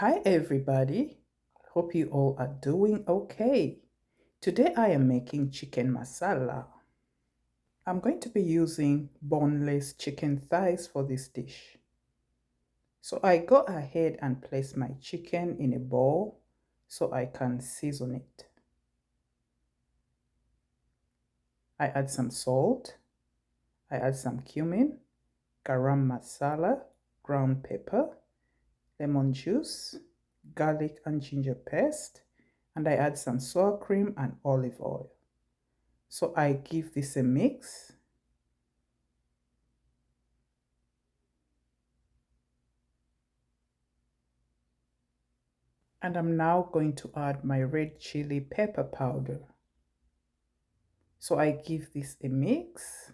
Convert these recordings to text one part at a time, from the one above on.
Hi everybody, hope you all are doing okay. Today I am making chicken masala. I'm going to be using boneless chicken thighs for this dish. So I go ahead and place my chicken in a bowl so I can season it. I add some salt, I add some cumin, garam masala, ground pepper, lemon juice, garlic and ginger paste, and I add some sour cream and olive oil. So I give this a mix. And I'm now going to add my red chili pepper powder. So I give this a mix.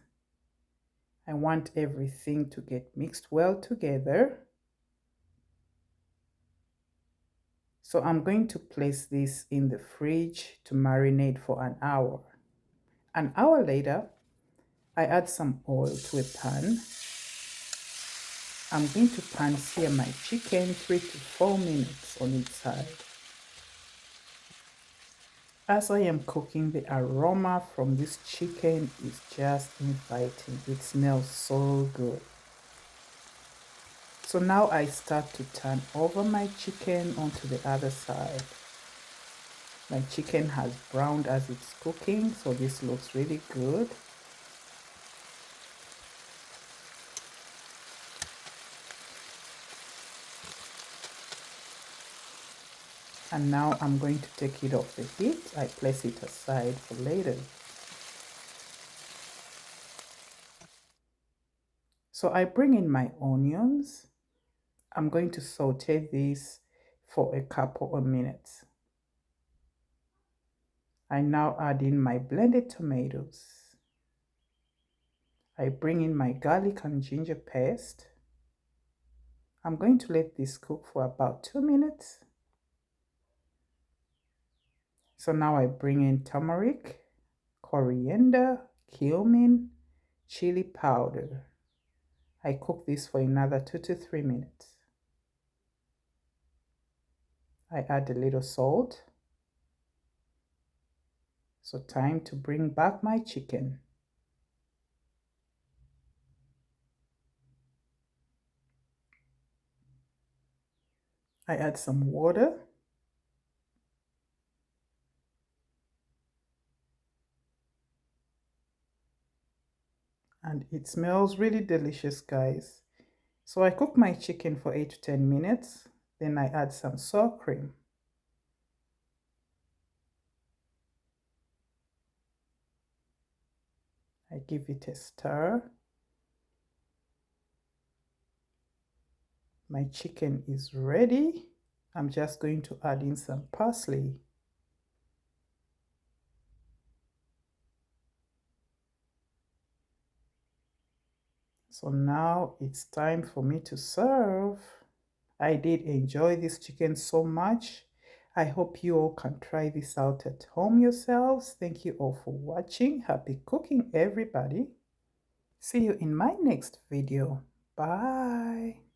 I want everything to get mixed well together. So I'm going to place this in the fridge to marinate for an hour. An hour later, I add some oil to a pan. I'm going to pan-sear my chicken 3 to 4 minutes on each side. As I am cooking, the aroma from this chicken is just inviting. It smells so good. So now I start to turn over my chicken onto the other side. My chicken has browned as it's cooking, so this looks really good. And now I'm going to take it off the heat. I place it aside for later. So I bring in my onions. I'm going to saute these for a couple of minutes. I now add in my blended tomatoes. I bring in my garlic and ginger paste. I'm going to let this cook for about 2 minutes. So now I bring in turmeric, coriander, cumin, chili powder. I cook this for another 2 to 3 minutes. I add a little salt. So time to bring back my chicken. I add some water. And it smells really delicious, guys. So I cook my chicken for 8 to 10 minutes. Then I add some sour cream. I give it a stir. My chicken is ready. I'm just going to add in some parsley. So now it's time for me to serve. I did enjoy this chicken so much. I hope you all can try this out at home yourselves. Thank you all for watching. Happy cooking, everybody. See you in my next video. Bye.